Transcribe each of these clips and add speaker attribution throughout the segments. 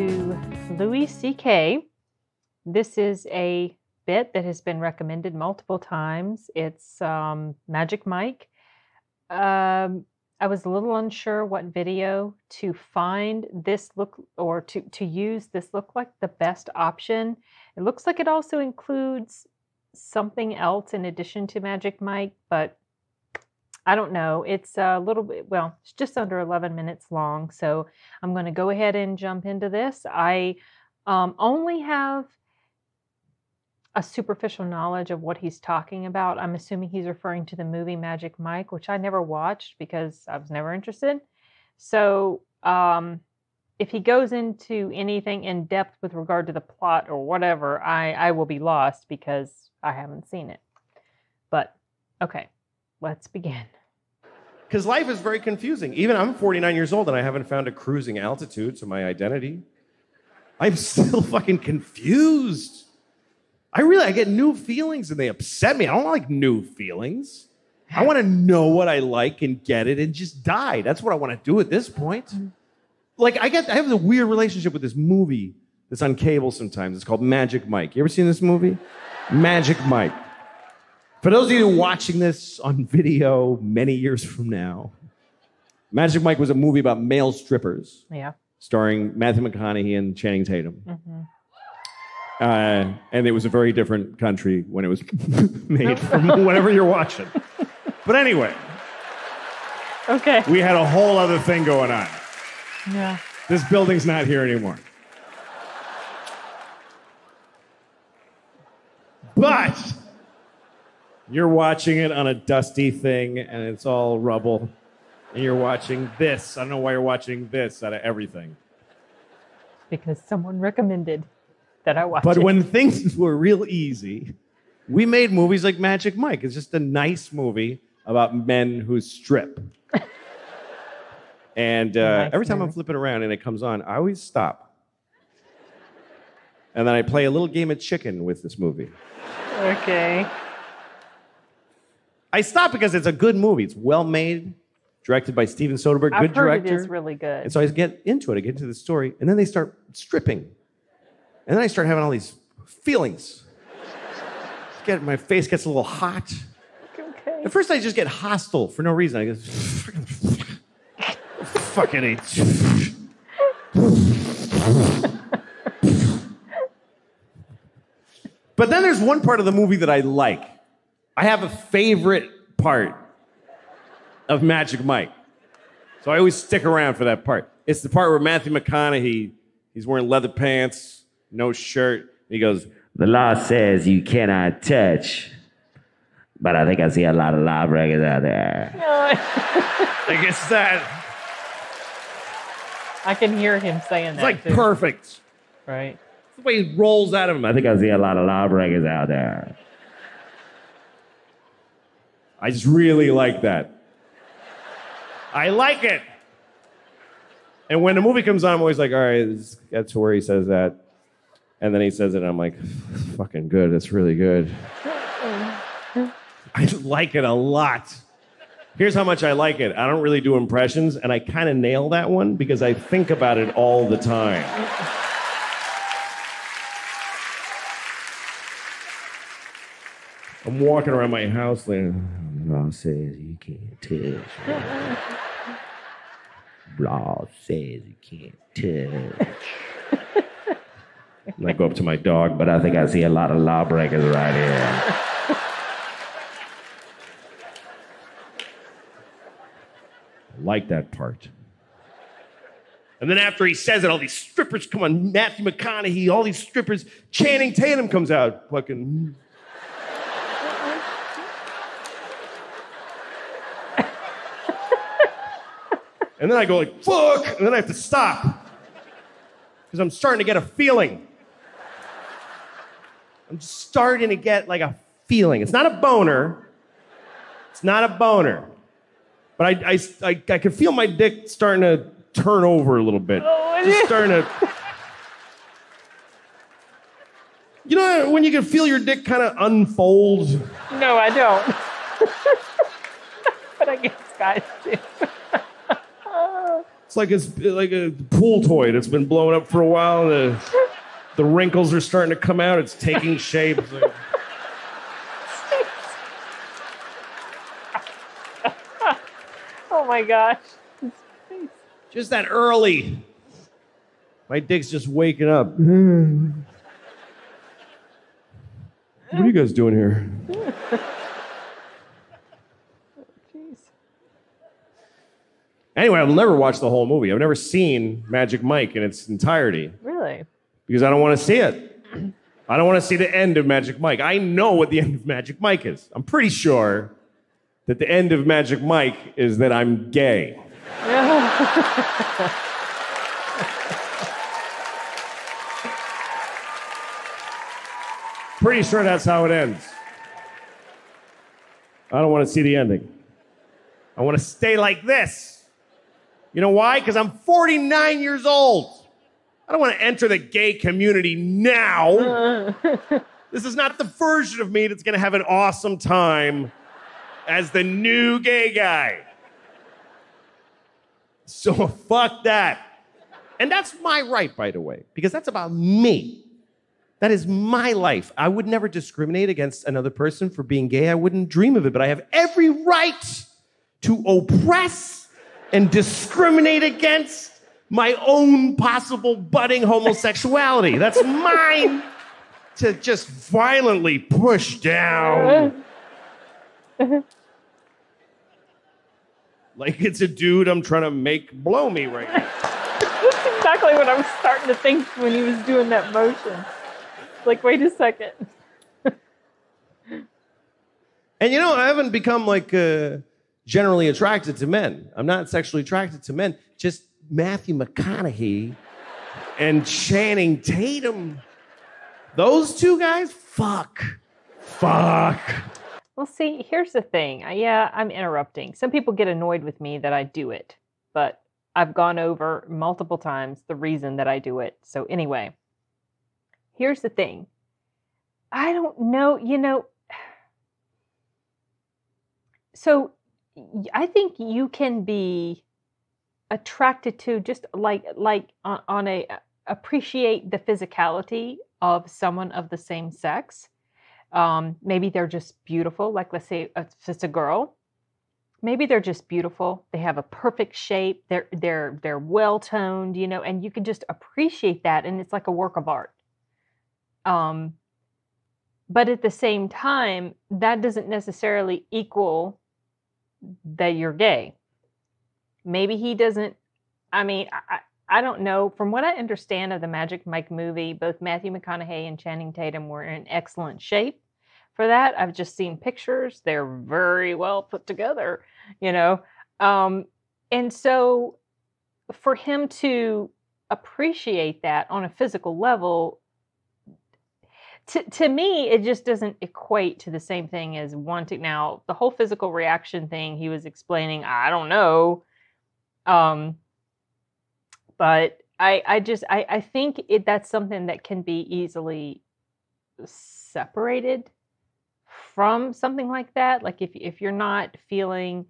Speaker 1: to Louis C.K. This is a bit that has been recommended multiple times. It's Magic Mike. I was a little unsure what video to find this look or to use this look like the best option. It looks like it also includes something else in addition to Magic Mike, but I don't know. It's a little bit, well, it's just under 11 minutes long. So I'm going to go ahead and jump into this. I only have a superficial knowledge of what he's talking about. I'm assuming he's referring to the movie Magic Mike, which I never watched because I was never interested. So if he goes into anything in depth with regard to the plot or whatever, I will be lost because I haven't seen it. But okay. Let's begin.
Speaker 2: Because life is very confusing. Even I'm 49 years old and I haven't found a cruising altitude to my identity. I'm still fucking confused. I get new feelings and they upset me. I don't like new feelings. I want to know what I like and get it and just die. That's what I want to do at this point. Like I have a weird relationship with this movie that's on cable sometimes. It's called Magic Mike. You ever seen this movie? Magic Mike. For those of you watching this on video many years from now, Magic Mike was a movie about male strippers.
Speaker 1: Yeah.
Speaker 2: Starring Matthew McConaughey and Channing Tatum.
Speaker 1: Mm-hmm.
Speaker 2: And it was a very different country when it was made from whatever you're watching. But anyway.
Speaker 1: Okay.
Speaker 2: We had a whole other thing going on.
Speaker 1: Yeah.
Speaker 2: This building's not here anymore. But you're watching it on a dusty thing, and it's all rubble. And you're watching this. I don't know why you're watching this out of everything.
Speaker 1: Because someone recommended that I watch it.
Speaker 2: But when things were real easy, we made movies like Magic Mike. It's just a nice movie about men who strip. And every time I'm flipping around and it comes on, I always stop. And then I play a little game of chicken with this movie.
Speaker 1: Okay.
Speaker 2: I stop because it's a good movie. It's well made, directed by Steven Soderbergh, good director.
Speaker 1: It is really good.
Speaker 2: And so I get into it. I get into the story, and then they start stripping. And then I start having all these feelings. My face gets a little hot.
Speaker 1: Okay.
Speaker 2: At first, I just get hostile for no reason. I go, fucking hate. But then there's one part of the movie that I like. I have a favorite part of Magic Mike. So I always stick around for that part. It's the part where Matthew McConaughey, he's wearing leather pants, no shirt. He goes,
Speaker 3: "The law says you cannot touch, but I think I see a lot of lawbreakers out there."
Speaker 2: I guess that.
Speaker 1: I can hear him saying that.
Speaker 2: It's like perfect.
Speaker 1: Right.
Speaker 2: It's the way he rolls out of him.
Speaker 3: I think I see a lot of lawbreakers out there.
Speaker 2: I just really like that. I like it. And when the movie comes on, I'm always like, all right, that's where he says that. And then he says it, and I'm like, fucking good. That's really good. I like it a lot. Here's how much I like it. I don't really do impressions, and I kind of nail that one because I think about it all the time. I'm walking around my house like,
Speaker 3: law says you can't touch. Law says you can't touch.
Speaker 2: And I go up to my dog,
Speaker 3: But I think I see a lot of lawbreakers right here.
Speaker 2: I like that part. And then after he says it, all these strippers come on. Matthew McConaughey, all these strippers. Channing Tatum comes out. Fucking... And then I go like, fuck! And then I have to stop. Because I'm starting to get a feeling. I'm starting to get like a feeling. It's not a boner. It's not a boner. But I can feel my dick starting to turn over a little bit.
Speaker 1: Oh,
Speaker 2: just starting to... You know when you can feel your dick kind of unfold?
Speaker 1: No, I don't. But I guess guys do.
Speaker 2: It's like a pool toy that's been blown up for a while. The wrinkles are starting to come out. It's taking shape.
Speaker 1: Oh my gosh.
Speaker 2: Just that early. My dick's just waking up. What are you guys doing here?
Speaker 1: Jeez.
Speaker 2: Anyway, I've never watched the whole movie. I've never seen Magic Mike in its entirety.
Speaker 1: Really?
Speaker 2: Because I don't want to see it. I don't want to see the end of Magic Mike. I know what the end of Magic Mike is. I'm pretty sure that the end of Magic Mike is that I'm gay. Pretty sure that's how it ends. I don't want to see the ending. I want to stay like this. You know why? Because I'm 49 years old. I don't want to enter the gay community now. This is not the version of me that's going to have an awesome time as the new gay guy. So fuck that. And that's my right, by the way, because that's about me. That is my life. I would never discriminate against another person for being gay. I wouldn't dream of it, but I have every right to oppress and discriminate against my own possible budding homosexuality. That's mine to just violently push down. Like it's a dude I'm trying to make blow me right now.
Speaker 1: That's exactly what I was starting to think when he was doing that motion. Like, wait a second.
Speaker 2: And you know, I haven't become like generally attracted to men. I'm not sexually attracted to men. Just Matthew McConaughey and Channing Tatum. Those two guys? Fuck.
Speaker 1: Well, see, here's the thing. Yeah, I'm interrupting. Some people get annoyed with me that I do it, but I've gone over multiple times the reason that I do it. So anyway, here's the thing. I don't know, so I think you can be attracted to just like on a appreciate the physicality of someone of the same sex. Maybe they're just beautiful. Like, let's say if it's a girl, maybe they're just beautiful. They have a perfect shape. They're well toned, and you can just appreciate that, and it's like a work of art. But at the same time, that doesn't necessarily equal that you're gay. Maybe he doesn't. I mean, I don't know. From what I understand of the Magic Mike movie, both Matthew McConaughey and Channing Tatum were in excellent shape for that. I've just seen pictures. They're very well put together, And so for him to appreciate that on a physical level, to me, it just doesn't equate to the same thing as wanting. Now, the whole physical reaction thing he was explaining, I don't know. But I think that's something that can be easily separated from something like that. Like if you're not feeling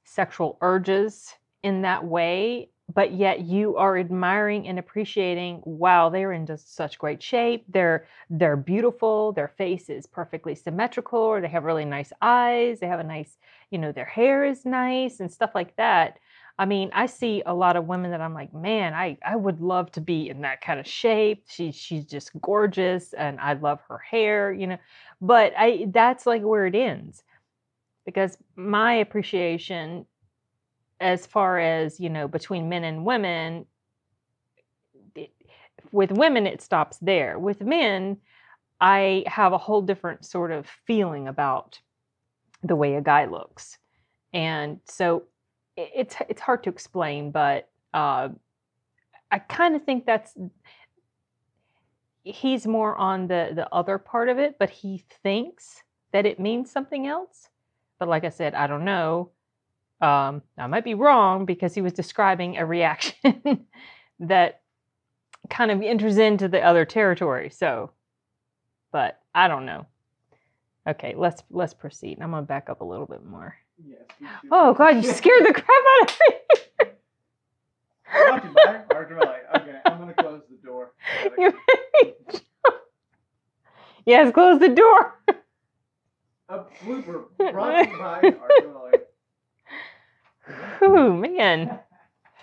Speaker 1: sexual urges in that way, but yet you are admiring and appreciating, wow, they're in just such great shape. They're beautiful. Their face is perfectly symmetrical, or they have really nice eyes. They have a nice, their hair is nice and stuff like that. I mean, I see a lot of women that I'm like, man, I would love to be in that kind of shape. She's just gorgeous, and I love her hair, But that's like where it ends, because my appreciation, as far as between men and women, with women it stops there. With men, I have a whole different sort of feeling about the way a guy looks, and so. It's hard to explain, but I kind of think he's more on the other part of it, but he thinks that it means something else. But like I said, I don't know. I might be wrong, because he was describing a reaction that kind of enters into the other territory. So, but I don't know. Okay, let's proceed. I'm gonna back up a little bit more.
Speaker 4: Yes.
Speaker 1: Oh God, you scared the crap out of me.
Speaker 4: Watch it, man. Okay, I'm gonna close the door.
Speaker 1: You yes, close the door.
Speaker 4: A blooper brought to you by Arthur.
Speaker 1: Oh man.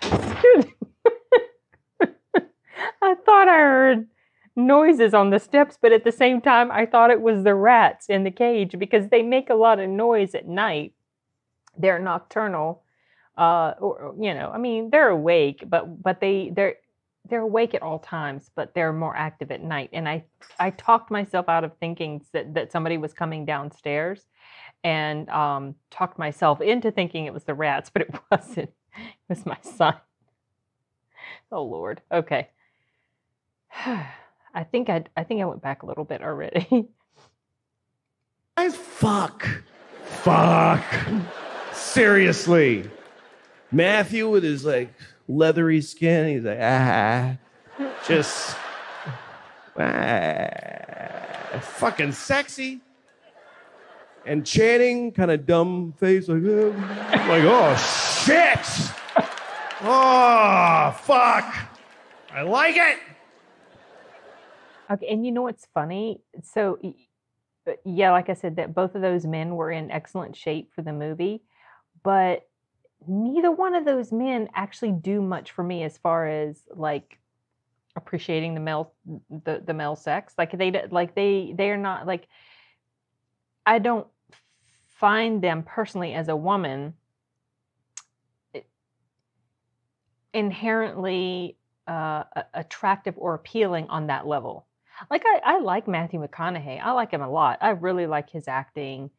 Speaker 1: Scared I thought I heard noises on the steps, but at the same time, I thought it was the rats in the cage because they make a lot of noise at night. They're nocturnal, or I mean, they're awake, but they're awake at all times, but they're more active at night. And I talked myself out of thinking that somebody was coming downstairs, and talked myself into thinking it was the rats, but it wasn't. It was my son. Oh Lord. Okay. I think I went back a little bit already.
Speaker 2: Guys, fuck. Seriously. Matthew with his like leathery skin, he's like, just fucking sexy. And Channing, kind of dumb face, like oh shit. Oh fuck. I like it.
Speaker 1: Okay, and you know what's funny? So, yeah, like I said, that both of those men were in excellent shape for the movie, but neither one of those men actually do much for me as far as like appreciating the male sex. Like they are not like, I don't find them personally as a woman inherently attractive or appealing on that level. Like I like Matthew McConaughey. I like him a lot. I really like his acting.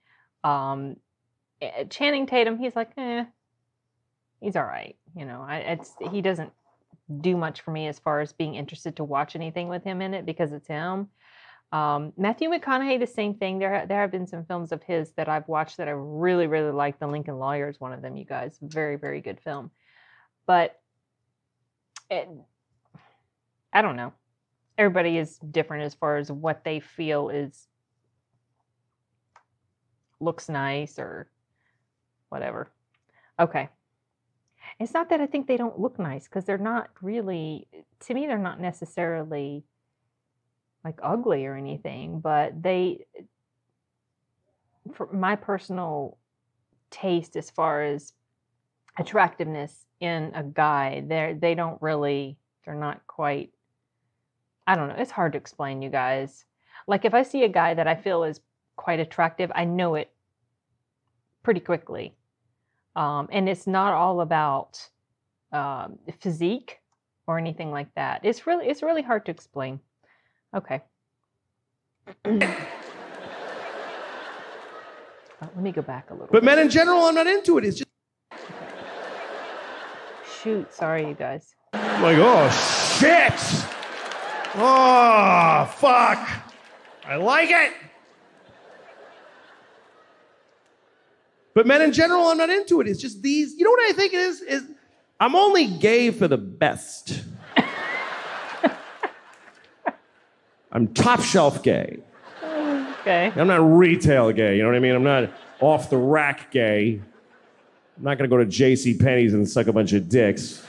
Speaker 1: Channing Tatum, he's like, he's all right. He doesn't do much for me as far as being interested to watch anything with him in it because it's him. Matthew McConaughey, the same thing. There have been some films of his that I've watched that I really, really like. The Lincoln Lawyer is one of them, you guys. Very, very good film. But I don't know. Everybody is different as far as what they feel looks nice or whatever. Okay. It's not that I think they don't look nice, because they're not really, to me, they're not necessarily like ugly or anything, but for my personal taste as far as attractiveness in a guy, they're not quite, I don't know. It's hard to explain, you guys. Like if I see a guy that I feel is quite attractive, I know it pretty quickly. And it's not all about physique or anything like that. It's really hard to explain. Okay. Let me go back a little
Speaker 2: But
Speaker 1: bit.
Speaker 2: men in general, I'm not into it. It's just
Speaker 1: Shoot, sorry, you guys.
Speaker 2: like, oh shit. Oh fuck. I like it. But men in general, I'm not into it. It's just these, you know what I think it is I'm only gay for the best. I'm top shelf gay.
Speaker 1: Okay.
Speaker 2: I'm not retail gay, you know what I mean? I'm not off the rack gay. I'm not gonna go to J.C. Penney's and suck a bunch of dicks.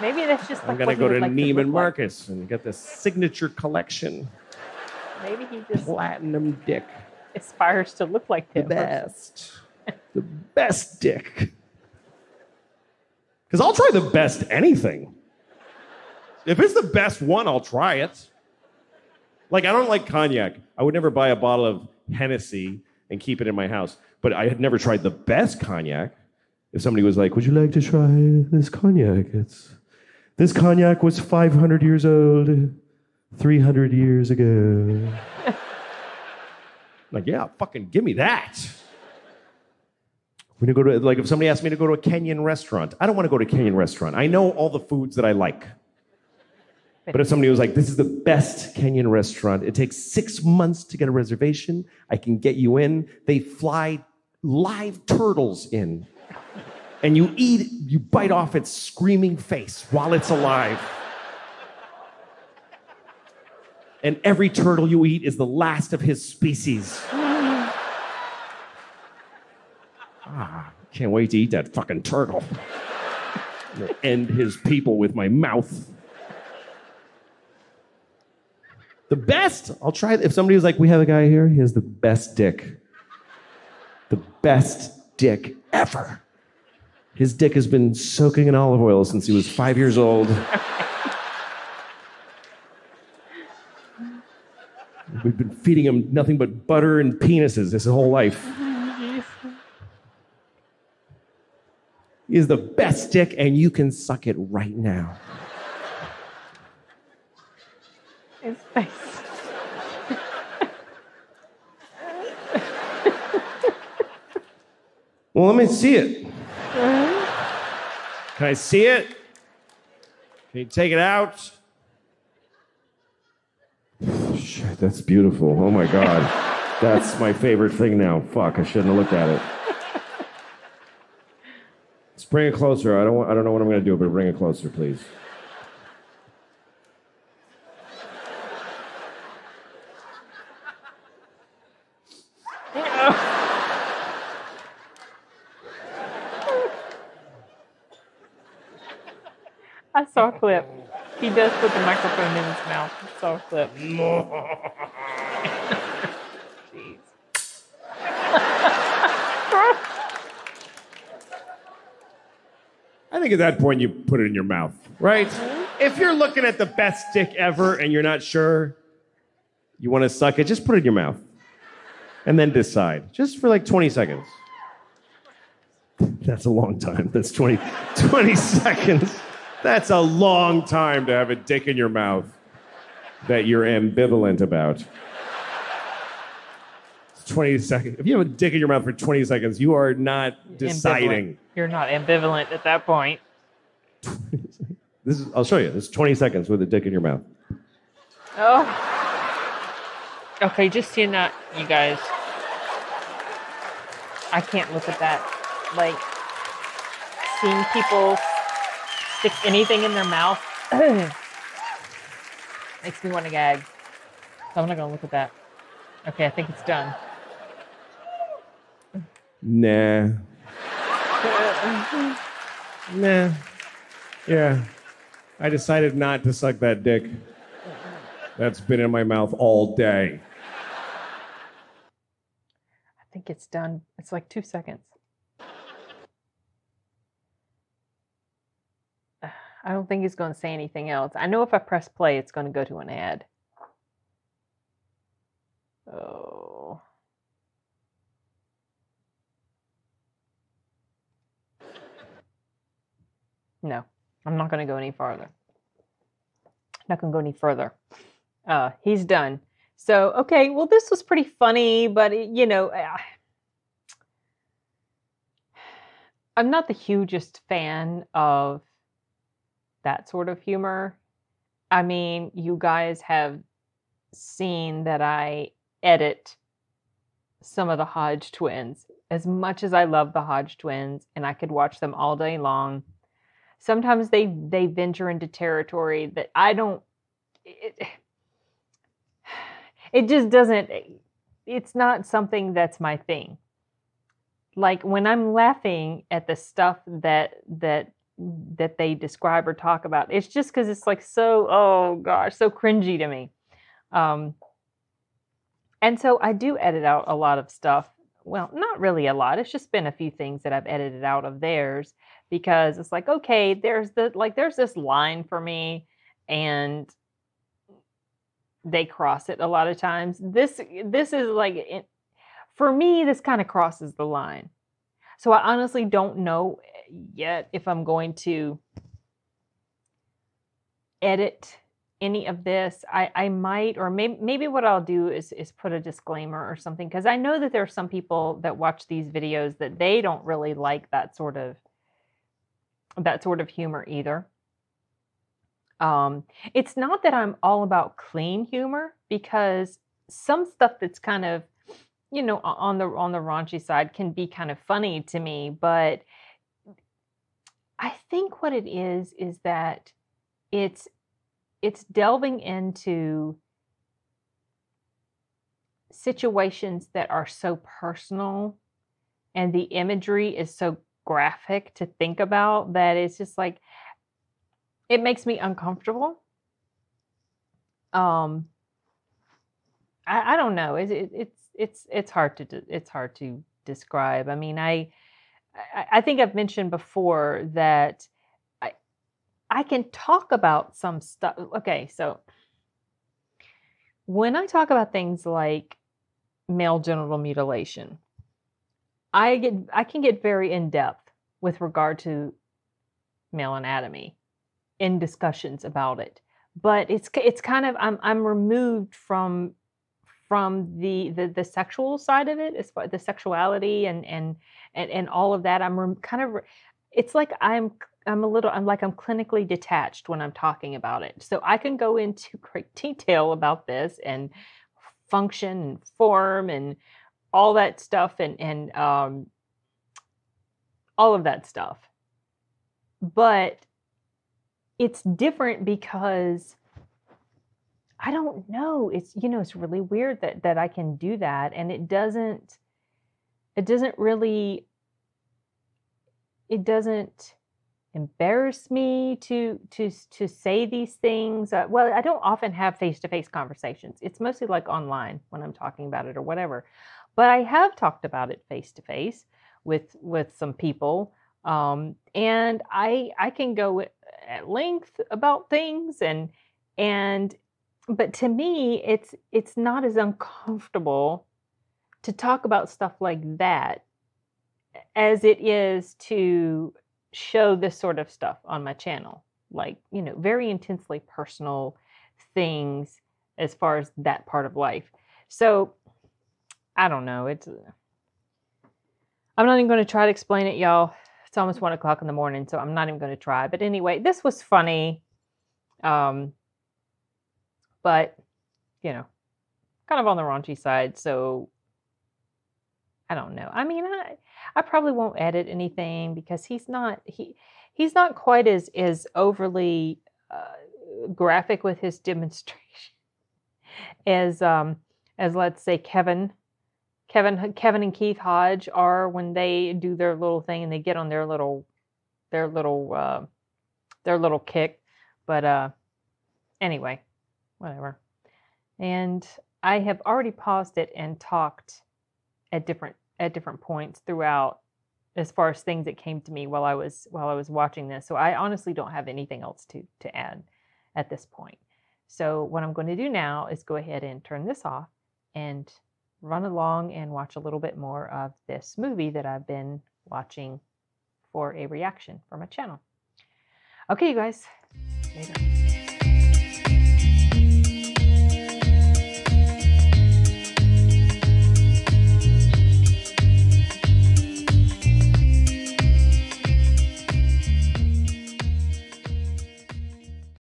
Speaker 1: Maybe that's just like
Speaker 2: I'm gonna
Speaker 1: what he
Speaker 2: go
Speaker 1: would
Speaker 2: to
Speaker 1: like
Speaker 2: Neiman
Speaker 1: look like.
Speaker 2: Marcus and get the signature collection.
Speaker 1: Maybe he just
Speaker 2: Platinum dick.
Speaker 1: aspires to look like
Speaker 2: The
Speaker 1: him.
Speaker 2: best. The best dick. Because I'll try the best anything. If it's the best one, I'll try it. Like, I don't like cognac. I would never buy a bottle of Hennessy and keep it in my house. But I had never tried the best cognac. If somebody was like, would you like to try this cognac? This cognac was 500 years old, 300 years ago. Like, yeah, fucking give me that. We're gonna go to, like, if somebody asked me to go to a Kenyan restaurant, I don't want to go to a Kenyan restaurant. I know all the foods that I like. But if somebody was like, this is the best Kenyan restaurant, it takes 6 months to get a reservation, I can get you in. They fly live turtles in. And you bite off its screaming face while it's alive. And every turtle you eat is the last of his species. Can't wait to eat that fucking turtle. I'm gonna end his people with my mouth. The best. I'll try. If somebody was like, we have a guy here, he has the best dick. The best dick ever. His dick has been soaking in olive oil since he was 5 years old. We've been feeding him nothing but butter and penises his whole life. He is the best dick, and you can suck it right now.
Speaker 1: His face.
Speaker 2: Well, let me see it. Can I see it? Can you take it out? Shit, that's beautiful. Oh my God. That's my favorite thing now. Fuck, I shouldn't have looked at it. Let's bring it closer. I don't know what I'm going to do, but bring it closer, please.
Speaker 1: I saw a clip. He does put the microphone in his mouth. I saw a clip. Jeez.
Speaker 2: I think at that point you put it in your mouth, right? If you're looking at the best dick ever and you're not sure you want to suck it, just put it in your mouth. And then decide. Just for like 20 seconds. That's a long time. That's 20 seconds. That's a long time to have a dick in your mouth that you're ambivalent about. It's 20 seconds. If you have a dick in your mouth for 20 seconds, you are not deciding.
Speaker 1: Ambivalent. You're not ambivalent at that point.
Speaker 2: I'll show you. This is 20 seconds with a dick in your mouth.
Speaker 1: Oh. Okay, just seeing that, you guys. I can't look at that. Like, seeing people stick anything in their mouth makes me want to gag. So I'm not going to look at that. Okay, I think it's done.
Speaker 2: Nah. Nah. Yeah. I decided not to suck that dick. That's been in my mouth all day.
Speaker 1: I think it's done. It's like 2 seconds. I don't think he's going to say anything else. I know if I press play, it's going to go to an ad. Oh. No, I'm not going to go any farther. Not going to go any further. He's done. So, okay, well, this was pretty funny, but, you know, I'm not the hugest fan of that sort of humor. I mean, you guys have seen that I edit some of the Hodge twins. As much as I love the Hodge twins, and I could watch them all day long, sometimes they venture into territory that I don't... It just doesn't... It's not something that's my thing. Like, when I'm laughing at the stuff that they describe or talk about, it's just because it's like so, oh gosh, so cringy to me. And so I do edit out a lot of stuff. Well, not really a lot. It's just been a few things that I've edited out of theirs because it's like, okay, there's this line for me, and they cross it a lot of times. This is like, for me, this kind of crosses the line. So I honestly don't know yet if I'm going to edit any of this. I might, or maybe what I'll do is put a disclaimer or something, because I know that there are some people that watch these videos that they don't really like that sort of humor either. It's not that I'm all about clean humor, because some stuff that's kind of, you know, on the raunchy side can be kind of funny to me, but I think what it is that it's delving into situations that are so personal and the imagery is so graphic to think about that it's just like it makes me uncomfortable. Um, I don't know. It's hard to it's hard to describe. I mean, I think I've mentioned before that I I can talk about some stuff. Okay, so when I talk about things like male genital mutilation, I can get very in depth with regard to male anatomy in discussions about it. But it's kind of I'm removed from the sexual side of it, as far the sexuality and all of that. Kind of it's like I'm like I'm clinically detached when I'm talking about it. So I can go into great detail about this and function and form and all that stuff and all of that stuff. But it's different because I don't know. It's it's really weird that I can do that, and it doesn't really it doesn't embarrass me to say these things. Well, I don't often have face-to-face conversations. It's mostly like online when I'm talking about it or whatever. But I have talked about it face-to-face with some people, and I can go at length about things and but to me it's not as uncomfortable to talk about stuff like that as it is to show this sort of stuff on my channel, like very intensely personal things as far as that part of life. So I don't know, I'm not even going to try to explain it, y'all. It's almost 1 o'clock in the morning, so I'm not even going to try. But anyway, this was funny. But kind of on the raunchy side, so I don't know. I mean, I probably won't edit anything because he's not quite as overly graphic with his demonstration as let's say Kevin and Keith Hodge are when they do their little thing and they get on their little kick. But anyway, whatever. And I have already paused it and talked at different points throughout as far as things that came to me while I was watching this. So I honestly don't have anything else to add at this point. So what I'm going to do now is go ahead and turn this off and run along and watch a little bit more of this movie that I've been watching for a reaction for my channel. Okay, you guys. Later.